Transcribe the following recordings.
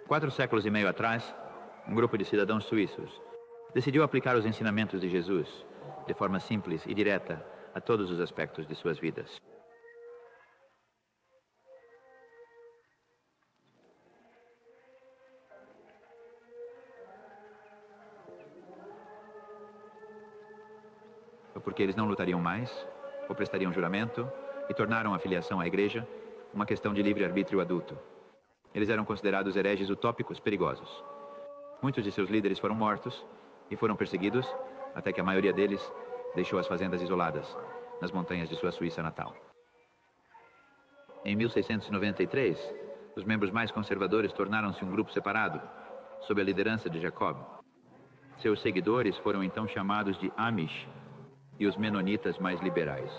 4 séculos e meio atrás, um grupo de cidadãos suíços decidiu aplicar os ensinamentos de Jesus de forma simples e direta a todos os aspectos de suas vidas. Porque eles não lutariam mais, ou prestariam juramento, e tornaram a filiação à igreja uma questão de livre-arbítrio adulto. Eles eram considerados hereges utópicos perigosos. Muitos de seus líderes foram mortos e foram perseguidos, até que a maioria deles deixou as fazendas isoladas, nas montanhas de sua Suíça natal. Em 1693, os membros mais conservadores tornaram-se um grupo separado, sob a liderança de Jacob. Seus seguidores foram então chamados de Amish, e os menonitas mais liberais.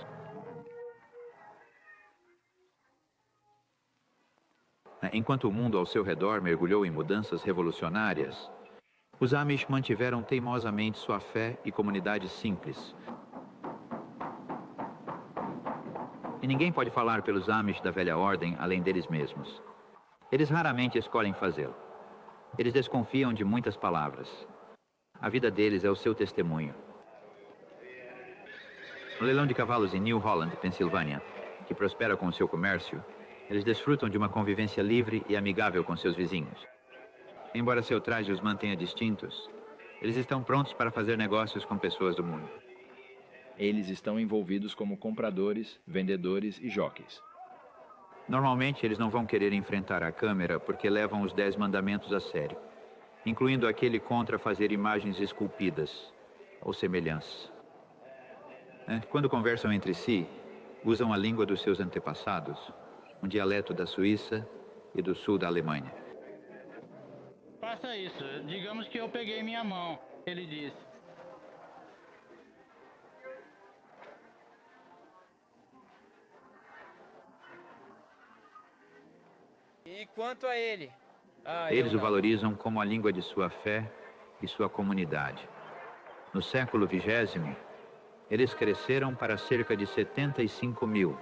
Enquanto o mundo ao seu redor mergulhou em mudanças revolucionárias, os Amish mantiveram teimosamente sua fé e comunidade simples. E ninguém pode falar pelos Amish da velha ordem além deles mesmos. Eles raramente escolhem fazê-lo. Eles desconfiam de muitas palavras. A vida deles é o seu testemunho. No leilão de cavalos em New Holland, Pensilvânia, que prospera com o seu comércio, eles desfrutam de uma convivência livre e amigável com seus vizinhos. Embora seu traje os mantenha distintos, eles estão prontos para fazer negócios com pessoas do mundo. Eles estão envolvidos como compradores, vendedores e jockeys. Normalmente, eles não vão querer enfrentar a câmera porque levam os 10 mandamentos a sério, incluindo aquele contra fazer imagens esculpidas ou semelhanças. Quando conversam entre si, usam a língua dos seus antepassados, um dialeto da Suíça e do sul da Alemanha. Faça isso. Digamos que eu peguei minha mão, ele disse. E quanto a ele? Eles o valorizam como a língua de sua fé e sua comunidade. No século XX, eles cresceram para cerca de 75 mil,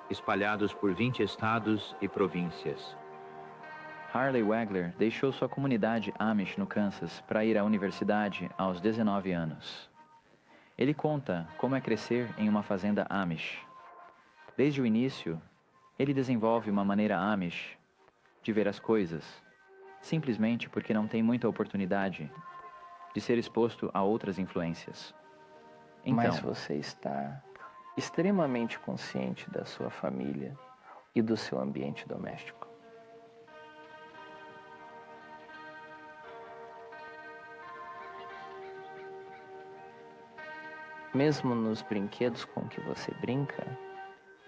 espalhados por 20 estados e províncias. Harley Wagler deixou sua comunidade Amish no Kansas para ir à universidade aos 19 anos. Ele conta como é crescer em uma fazenda Amish. Desde o início, ele desenvolve uma maneira Amish de ver as coisas, simplesmente porque não tem muita oportunidade de ser exposto a outras influências. Então, mas você está extremamente consciente da sua família e do seu ambiente doméstico. Mesmo nos brinquedos com que você brinca,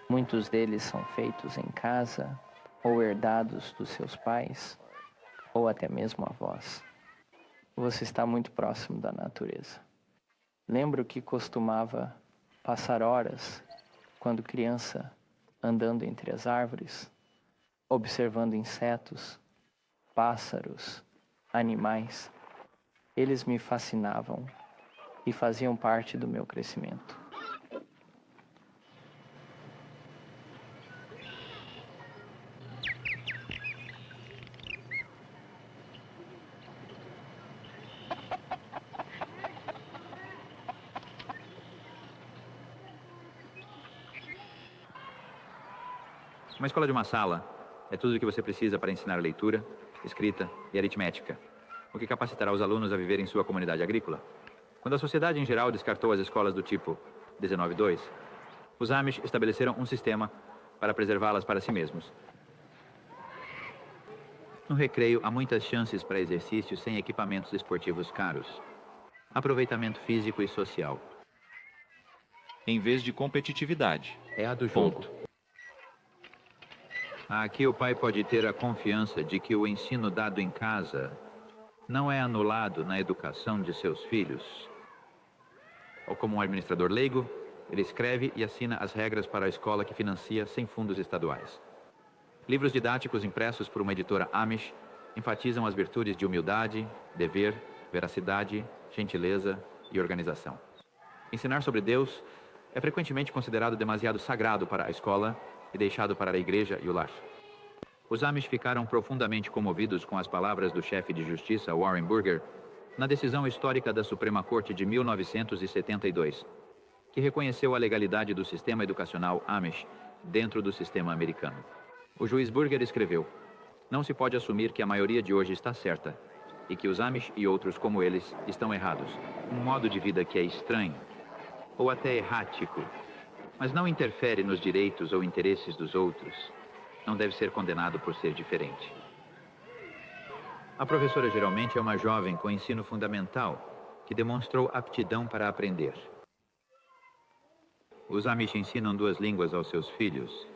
muitos deles são feitos em casa ou herdados dos seus pais ou até mesmo avós. Você está muito próximo da natureza. Lembro que costumava passar horas, quando criança, andando entre as árvores, observando insetos, pássaros, animais. Eles me fascinavam e faziam parte do meu crescimento. Uma escola de uma sala é tudo o que você precisa para ensinar leitura, escrita e aritmética, o que capacitará os alunos a viver em sua comunidade agrícola. Quando a sociedade em geral descartou as escolas do tipo 19-2, os Amish estabeleceram um sistema para preservá-las para si mesmos. No recreio, há muitas chances para exercícios sem equipamentos esportivos caros. Aproveitamento físico e social. Em vez de competitividade. É a do jogo. Aqui o pai pode ter a confiança de que o ensino dado em casa não é anulado na educação de seus filhos. Ou como um administrador leigo, ele escreve e assina as regras para a escola que financia sem fundos estaduais. Livros didáticos impressos por uma editora Amish enfatizam as virtudes de humildade, dever, veracidade, gentileza e organização. Ensinar sobre Deus é frequentemente considerado demasiado sagrado para a escola e deixado para a igreja e o lar. Os Amish ficaram profundamente comovidos com as palavras do chefe de justiça, Warren Burger, na decisão histórica da Suprema Corte de 1972, que reconheceu a legalidade do sistema educacional Amish dentro do sistema americano. O juiz Burger escreveu: "Não se pode assumir que a maioria de hoje está certa e que os Amish e outros como eles estão errados. Um modo de vida que é estranho, ou até errático, mas não interfere nos direitos ou interesses dos outros, não deve ser condenado por ser diferente." A professora geralmente é uma jovem com ensino fundamental que demonstrou aptidão para aprender. Os Amish ensinam 2 línguas aos seus filhos,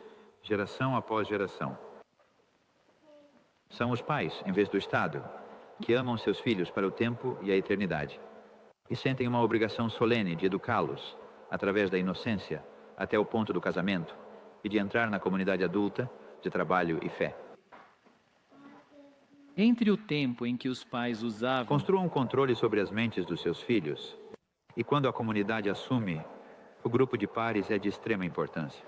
geração após geração. São os pais, em vez do Estado, que amam seus filhos para o tempo e a eternidade, e sentem uma obrigação solene de educá-los, através da inocência, até o ponto do casamento, e de entrar na comunidade adulta, de trabalho e fé. Entre o tempo em que os pais usavam... Construam um controle sobre as mentes dos seus filhos, e quando a comunidade assume, o grupo de pares é de extrema importância.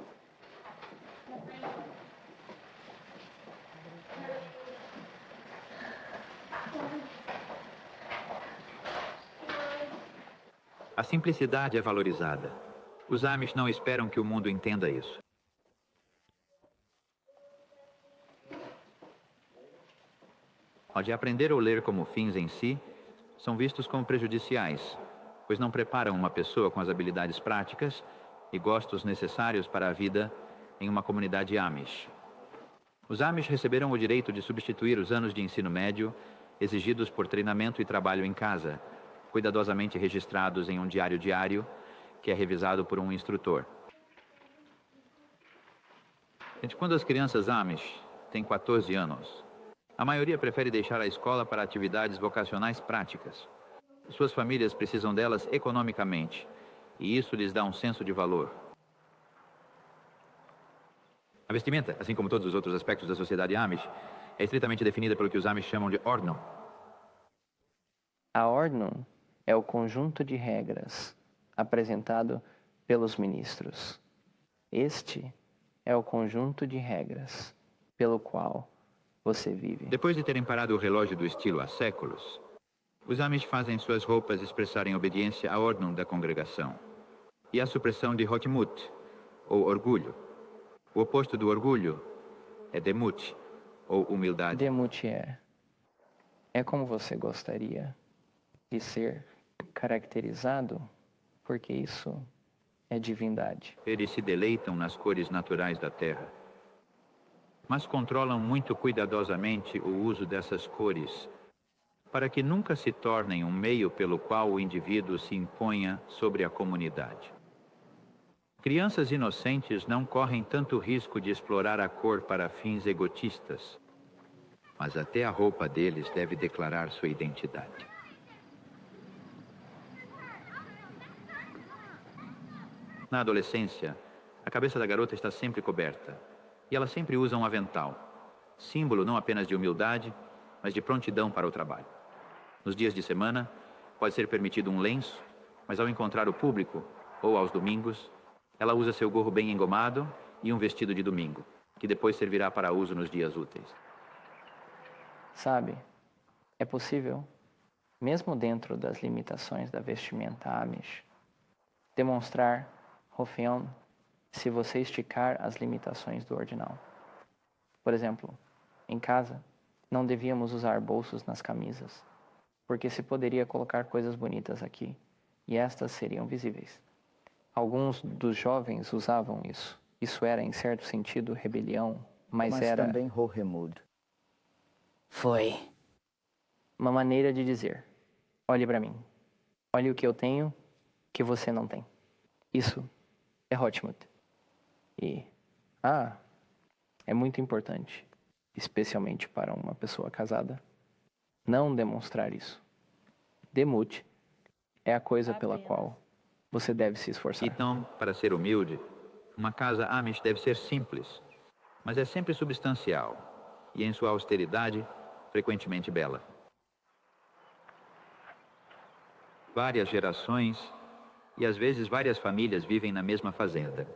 A simplicidade é valorizada. Os Amish não esperam que o mundo entenda isso. Ao de aprender ou ler como fins em si, são vistos como prejudiciais, pois não preparam uma pessoa com as habilidades práticas e gostos necessários para a vida em uma comunidade Amish. Os Amish receberam o direito de substituir os anos de ensino médio exigidos por treinamento e trabalho em casa, cuidadosamente registrados em um diário diário, que é revisado por um instrutor. Quando as crianças Amish têm 14 anos, a maioria prefere deixar a escola para atividades vocacionais práticas. Suas famílias precisam delas economicamente, e isso lhes dá um senso de valor. A vestimenta, assim como todos os outros aspectos da sociedade Amish, é estritamente definida pelo que os Amish chamam de ordnung. A ordnung é o conjunto de regras apresentado pelos ministros. Este é o conjunto de regras pelo qual você vive. Depois de terem parado o relógio do estilo há séculos, os Amish fazem suas roupas expressarem obediência à ordem da congregação e à supressão de Hochmut, ou orgulho. O oposto do orgulho é Demut, ou humildade. Demut é como você gostaria de ser caracterizado, porque isso é divindade. Eles se deleitam nas cores naturais da terra, mas controlam muito cuidadosamente o uso dessas cores, para que nunca se tornem um meio pelo qual o indivíduo se imponha sobre a comunidade. Crianças inocentes não correm tanto risco de explorar a cor para fins egotistas, mas até a roupa deles deve declarar sua identidade. Na adolescência, a cabeça da garota está sempre coberta, e ela sempre usa um avental, símbolo não apenas de humildade, mas de prontidão para o trabalho. Nos dias de semana, pode ser permitido um lenço, mas ao encontrar o público, ou aos domingos, ela usa seu gorro bem engomado e um vestido de domingo, que depois servirá para uso nos dias úteis. Sabe, é possível, mesmo dentro das limitações da vestimenta Amish, demonstrar Hofion se você esticar as limitações do ordinal. Por exemplo, em casa, não devíamos usar bolsos nas camisas, porque se poderia colocar coisas bonitas aqui, e estas seriam visíveis. Alguns dos jovens usavam isso. Isso era, em certo sentido, rebelião, mas era... também Hohemud. Foi uma maneira de dizer: olhe para mim, olhe o que eu tenho que você não tem. Isso é Hochmut. E, é muito importante, especialmente para uma pessoa casada, não demonstrar isso. Demut é a coisa pela qual você deve se esforçar. Então, para ser humilde, uma casa Amish deve ser simples, mas é sempre substancial e, em sua austeridade, frequentemente bela. Várias gerações e, às vezes, várias famílias vivem na mesma fazenda.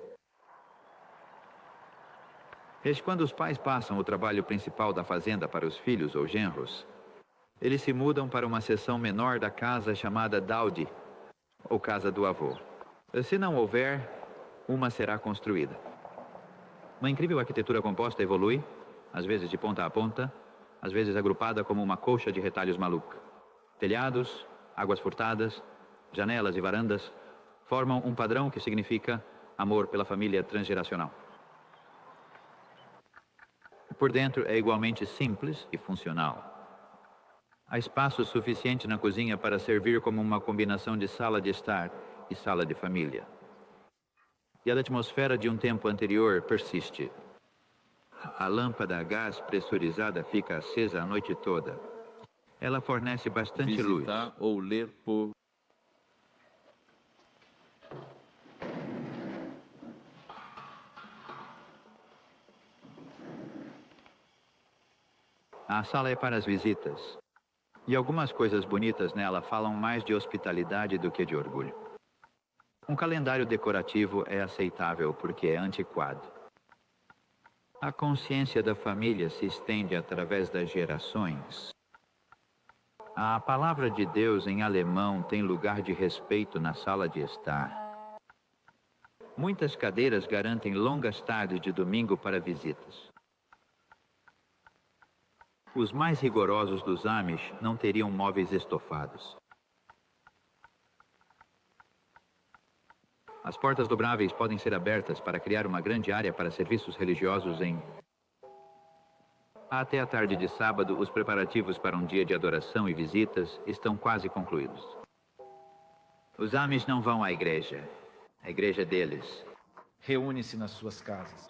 Quando os pais passam o trabalho principal da fazenda para os filhos ou genros, eles se mudam para uma seção menor da casa chamada Daudi, ou casa do avô. Se não houver, uma será construída. Uma incrível arquitetura composta evolui, às vezes de ponta a ponta, às vezes agrupada como uma colcha de retalhos maluca. Telhados, águas furtadas, janelas e varandas formam um padrão que significa amor pela família transgeracional. Por dentro é igualmente simples e funcional. Há espaço suficiente na cozinha para servir como uma combinação de sala de estar e sala de família. E a atmosfera de um tempo anterior persiste. A lâmpada a gás pressurizada fica acesa a noite toda. Ela fornece bastante luz. Visitar ou ler por... A sala é para as visitas. E algumas coisas bonitas nela falam mais de hospitalidade do que de orgulho. Um calendário decorativo é aceitável porque é antiquado. A consciência da família se estende através das gerações. A palavra de Deus em alemão tem lugar de respeito na sala de estar. Muitas cadeiras garantem longas tardes de domingo para visitas. Os mais rigorosos dos Amish não teriam móveis estofados. As portas dobráveis podem ser abertas para criar uma grande área para serviços religiosos em... Até a tarde de sábado, os preparativos para um dia de adoração e visitas estão quase concluídos. Os Amish não vão à igreja. A igreja deles. Reúne-se nas suas casas.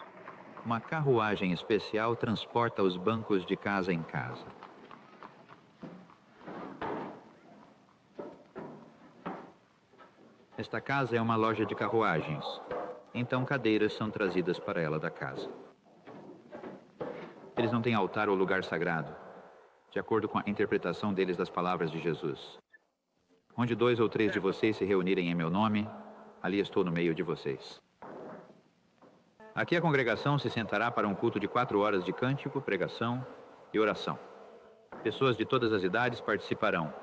Uma carruagem especial transporta os bancos de casa em casa. Esta casa é uma loja de carruagens, então cadeiras são trazidas para ela da casa. Eles não têm altar ou lugar sagrado, de acordo com a interpretação deles das palavras de Jesus. Onde 2 ou 3 de vocês se reunirem em meu nome, ali estou no meio de vocês. Aqui a congregação se sentará para um culto de 4 horas de cântico, pregação e oração. Pessoas de todas as idades participarão.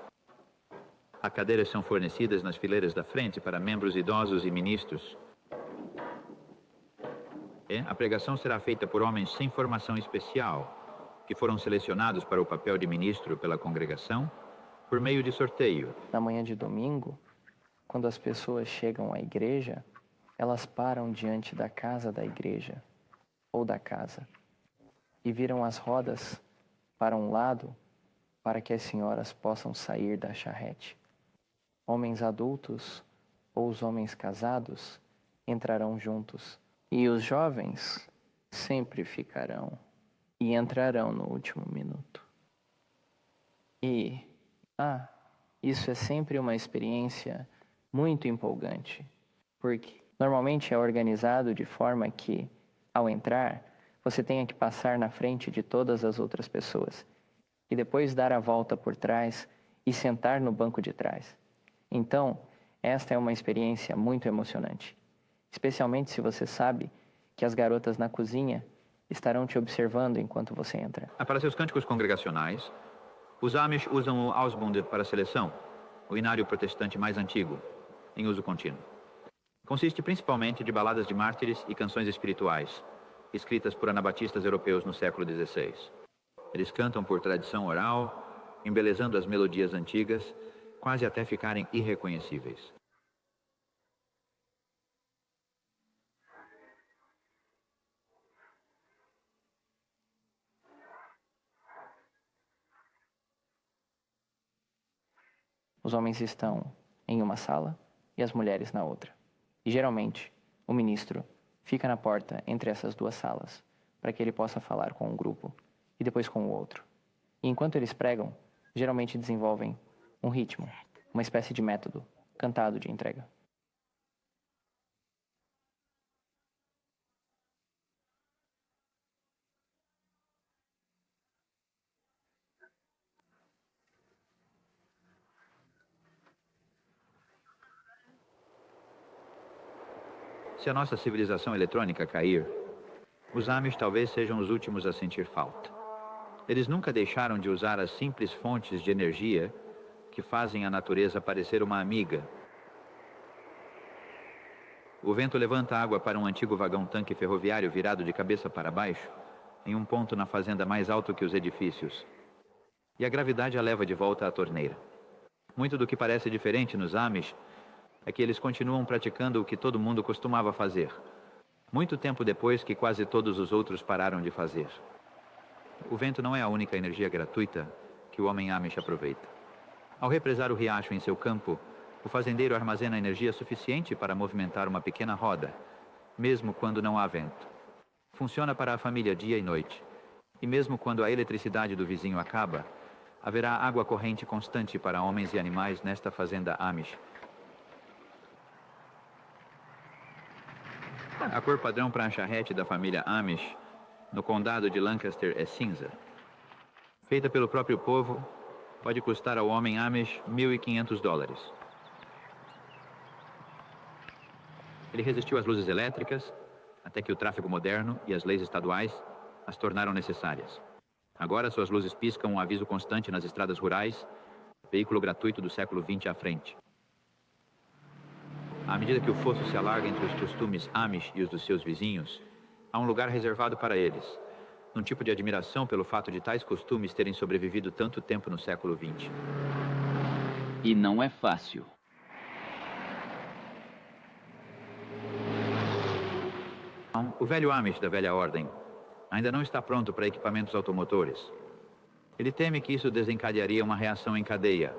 As cadeiras são fornecidas nas fileiras da frente para membros idosos e ministros. A pregação será feita por homens sem formação especial, que foram selecionados para o papel de ministro pela congregação por meio de sorteio. Na manhã de domingo, quando as pessoas chegam à igreja, elas param diante da casa da igreja, ou da casa, e viram as rodas para um lado para que as senhoras possam sair da charrete. Homens adultos ou os homens casados entrarão juntos, e os jovens sempre ficarão e entrarão no último minuto. Isso é sempre uma experiência muito empolgante, porque normalmente é organizado de forma que, ao entrar, você tenha que passar na frente de todas as outras pessoas e depois dar a volta por trás e sentar no banco de trás. Então, esta é uma experiência muito emocionante, especialmente se você sabe que as garotas na cozinha estarão te observando enquanto você entra. Para seus cânticos congregacionais, os Amish usam o Ausbund para a seleção, o inário protestante mais antigo, em uso contínuo. Consiste principalmente de baladas de mártires e canções espirituais, escritas por anabatistas europeus no século XVI. Eles cantam por tradição oral, embelezando as melodias antigas, quase até ficarem irreconhecíveis. Os homens estão em uma sala e as mulheres na outra. E geralmente, o ministro fica na porta entre essas 2 salas, para que ele possa falar com um grupo e depois com o outro. E enquanto eles pregam, geralmente desenvolvem um ritmo, uma espécie de método, cantado de entrega. Se a nossa civilização eletrônica cair, Os Amish talvez sejam os últimos a sentir falta. Eles nunca deixaram de usar as simples fontes de energia que fazem a natureza parecer uma amiga. O vento levanta água para um antigo vagão-tanque ferroviário virado de cabeça para baixo, em um ponto na fazenda mais alto que os edifícios. E a gravidade a leva de volta à torneira. Muito do que parece diferente nos Amish é que eles continuam praticando o que todo mundo costumava fazer, muito tempo depois que quase todos os outros pararam de fazer. O vento não é a única energia gratuita que o homem Amish aproveita. Ao represar o riacho em seu campo, o fazendeiro armazena energia suficiente para movimentar uma pequena roda, mesmo quando não há vento. Funciona para a família dia e noite. E mesmo quando a eletricidade do vizinho acaba, haverá água corrente constante para homens e animais nesta fazenda Amish. A cor padrão para a charrete da família Amish no condado de Lancaster é cinza. Feita pelo próprio povo, pode custar ao homem Amish $1.500. Ele resistiu às luzes elétricas, até que o tráfego moderno e as leis estaduais as tornaram necessárias. Agora suas luzes piscam um aviso constante nas estradas rurais, veículo gratuito do século XX à frente. À medida que o fosso se alarga entre os costumes Amish e os dos seus vizinhos, há um lugar reservado para eles, num tipo de admiração pelo fato de tais costumes terem sobrevivido tanto tempo no século XX. E não é fácil. O velho Amish da velha ordem ainda não está pronto para equipamentos automotores. Ele teme que isso desencadearia uma reação em cadeia,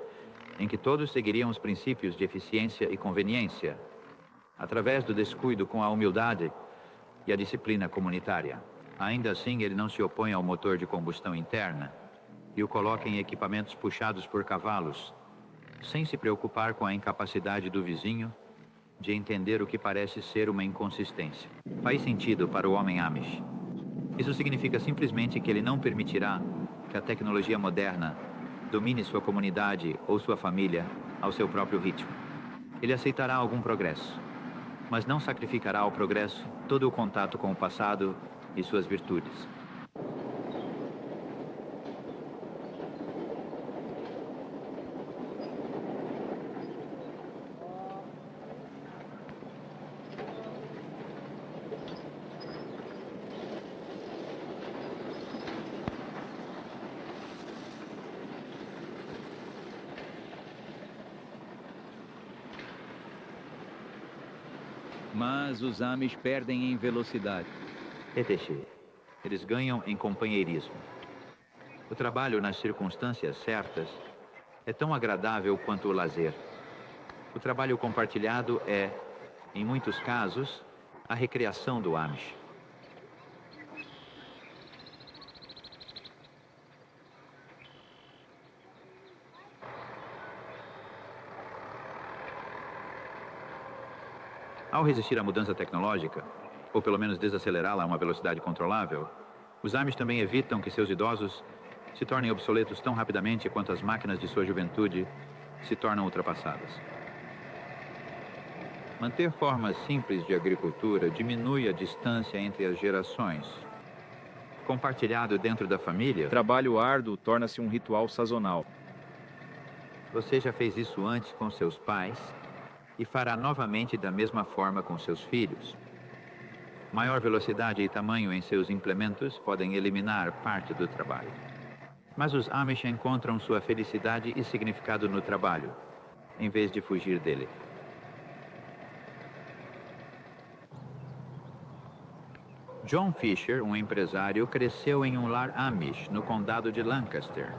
em que todos seguiriam os princípios de eficiência e conveniência, através do descuido com a humildade e a disciplina comunitária. Ainda assim, ele não se opõe ao motor de combustão interna e o coloca em equipamentos puxados por cavalos, sem se preocupar com a incapacidade do vizinho de entender o que parece ser uma inconsistência. Faz sentido para o homem Amish. Isso significa simplesmente que ele não permitirá que a tecnologia moderna domine sua comunidade ou sua família ao seu próprio ritmo. Ele aceitará algum progresso, mas não sacrificará ao progresso todo o contato com o passado e suas virtudes. Mas os Amish perdem em velocidade. Eles ganham em companheirismo. O trabalho nas circunstâncias certas é tão agradável quanto o lazer. O trabalho compartilhado é, em muitos casos, a recreação do Amish. Ao resistir à mudança tecnológica, ou pelo menos desacelerá-la a uma velocidade controlável, os Amish também evitam que seus idosos se tornem obsoletos tão rapidamente quanto as máquinas de sua juventude se tornam ultrapassadas. Manter formas simples de agricultura diminui a distância entre as gerações. Compartilhado dentro da família, Trabalho árduo torna-se um ritual sazonal. você já fez isso antes com seus pais e fará novamente da mesma forma com seus filhos. Maior velocidade e tamanho em seus implementos podem eliminar parte do trabalho. Mas os Amish encontram sua felicidade e significado no trabalho, em vez de fugir dele. John Fisher, um empresário, cresceu em um lar Amish, no condado de Lancaster.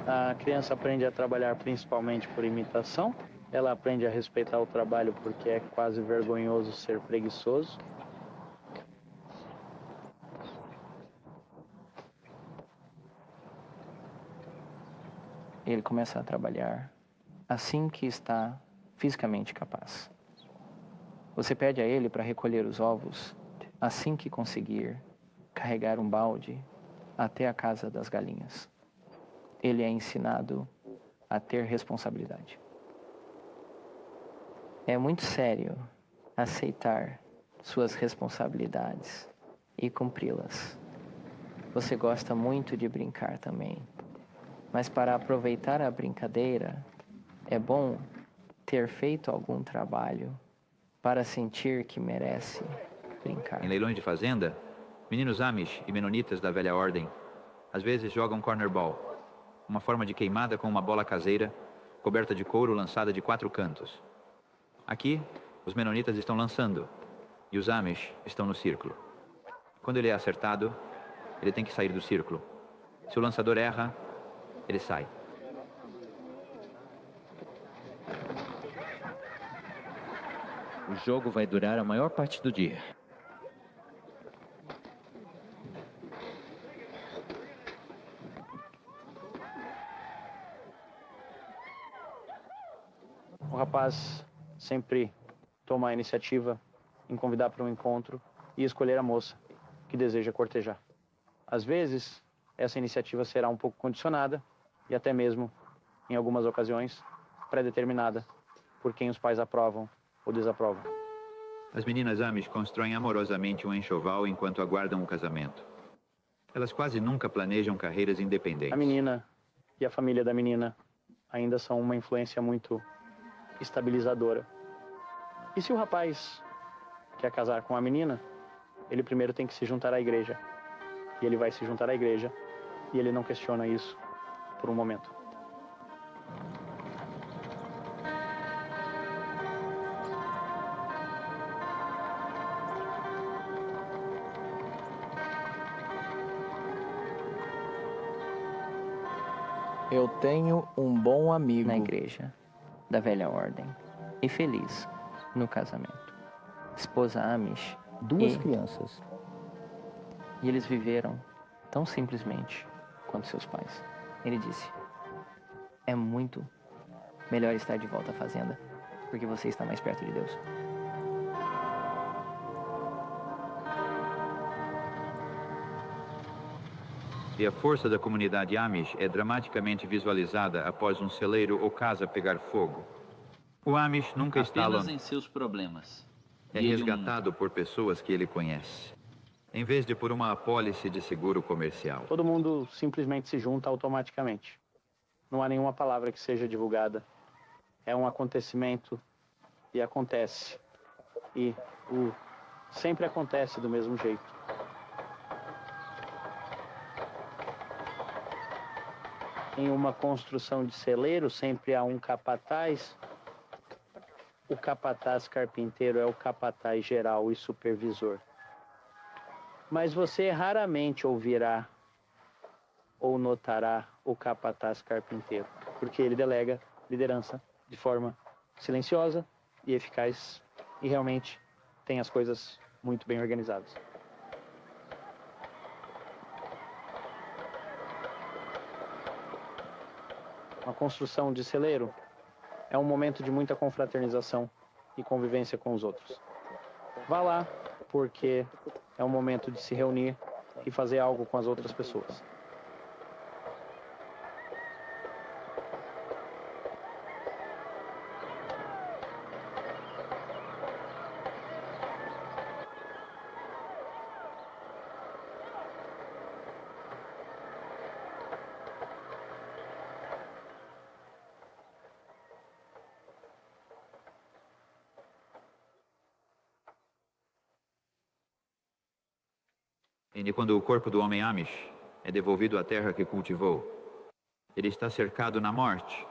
A criança aprende a trabalhar principalmente por imitação. Ela aprende a respeitar o trabalho porque é quase vergonhoso ser preguiçoso. Ele começa a trabalhar assim que está fisicamente capaz. Você pede a ele para recolher os ovos assim que conseguir carregar um balde até a casa das galinhas. Ele é ensinado a ter responsabilidade. É muito sério aceitar suas responsabilidades e cumpri-las. Você gosta muito de brincar também, mas para aproveitar a brincadeira, é bom ter feito algum trabalho para sentir que merece brincar. Em leilões de fazenda, meninos Amish e menonitas da velha ordem às vezes jogam cornerball, uma forma de queimada com uma bola caseira coberta de couro lançada de 4 cantos. Aqui, os menonitas estão lançando e os Amish estão no círculo. Quando ele é acertado, ele tem que sair do círculo. Se o lançador erra, ele sai. O jogo vai durar a maior parte do dia. O rapaz sempre toma a iniciativa em convidar para um encontro e escolher a moça que deseja cortejar. Às vezes, essa iniciativa será um pouco condicionada e até mesmo, em algumas ocasiões, pré-determinada por quem os pais aprovam ou desaprovam. As meninas Amish constroem amorosamente um enxoval enquanto aguardam o casamento. Elas quase nunca planejam carreiras independentes. A menina e a família da menina ainda são uma influência muito estabilizadora. E se o rapaz quer casar com a menina, ele primeiro tem que se juntar à igreja. E ele vai se juntar à igreja e ele não questiona isso por um momento. Eu tenho um bom amigo na igreja da velha ordem e feliz no casamento. Esposa Amish, 2 crianças. E eles viveram tão simplesmente quanto seus pais. Ele disse: é muito melhor estar de volta à fazenda, porque você está mais perto de Deus. E a força da comunidade Amish é dramaticamente visualizada após um celeiro ou casa pegar fogo. O Amish nunca está apenas em seus problemas. É resgatado por pessoas que ele conhece, em vez de por uma apólice de seguro comercial. Todo mundo simplesmente se junta automaticamente. Não há nenhuma palavra que seja divulgada. É um acontecimento e acontece. E sempre acontece do mesmo jeito. Em uma construção de celeiro, sempre há um capataz. O capataz carpinteiro é o capataz geral e supervisor. Mas você raramente ouvirá ou notará o capataz carpinteiro, porque ele delega liderança de forma silenciosa e eficaz e realmente tem as coisas muito bem organizadas. Uma construção de celeiro é um momento de muita confraternização e convivência com os outros. Vá lá, porque é um momento de se reunir e fazer algo com as outras pessoas. E quando o corpo do homem Amish é devolvido à terra que cultivou, ele está cercado na morte,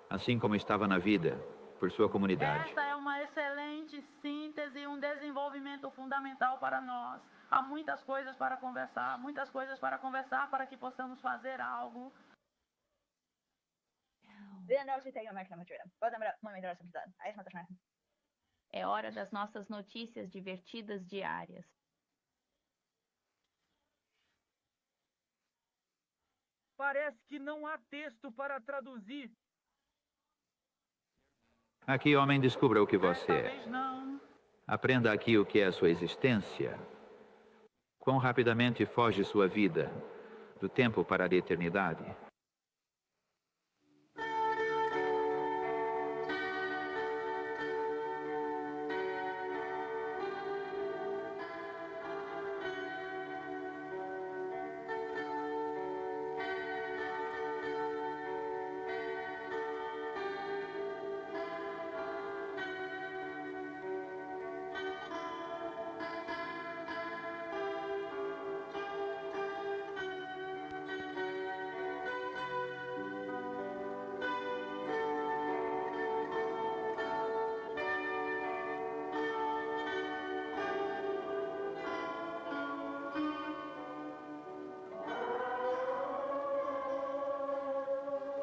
assim como estava na vida, por sua comunidade. Esta é uma excelente síntese e um desenvolvimento fundamental para nós. Há muitas coisas para conversar para que possamos fazer algo. É hora das nossas notícias divertidas diárias. Parece que não há texto para traduzir. Aqui, homem, descubra o que você é. Aprenda aqui o que é a sua existência. Quão rapidamente foge sua vida do tempo para a eternidade.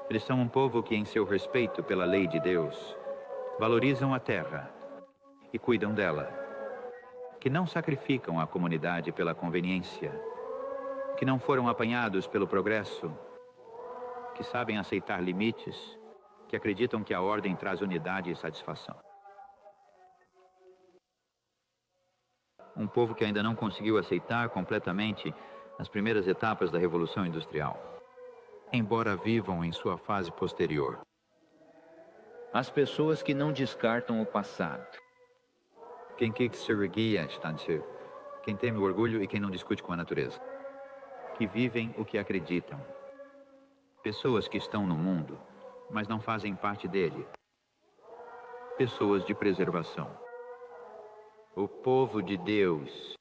Eles são um povo que, em seu respeito pela lei de Deus, valorizam a terra e cuidam dela, que não sacrificam a comunidade pela conveniência, que não foram apanhados pelo progresso, que sabem aceitar limites, que acreditam que a ordem traz unidade e satisfação. Um povo que ainda não conseguiu aceitar completamente as primeiras etapas da Revolução Industrial, embora vivam em sua fase posterior. As pessoas que não descartam o passado. Quem teme o orgulho e quem não discute com a natureza. Que vivem o que acreditam. Pessoas que estão no mundo, mas não fazem parte dele. Pessoas de preservação. O povo de Deus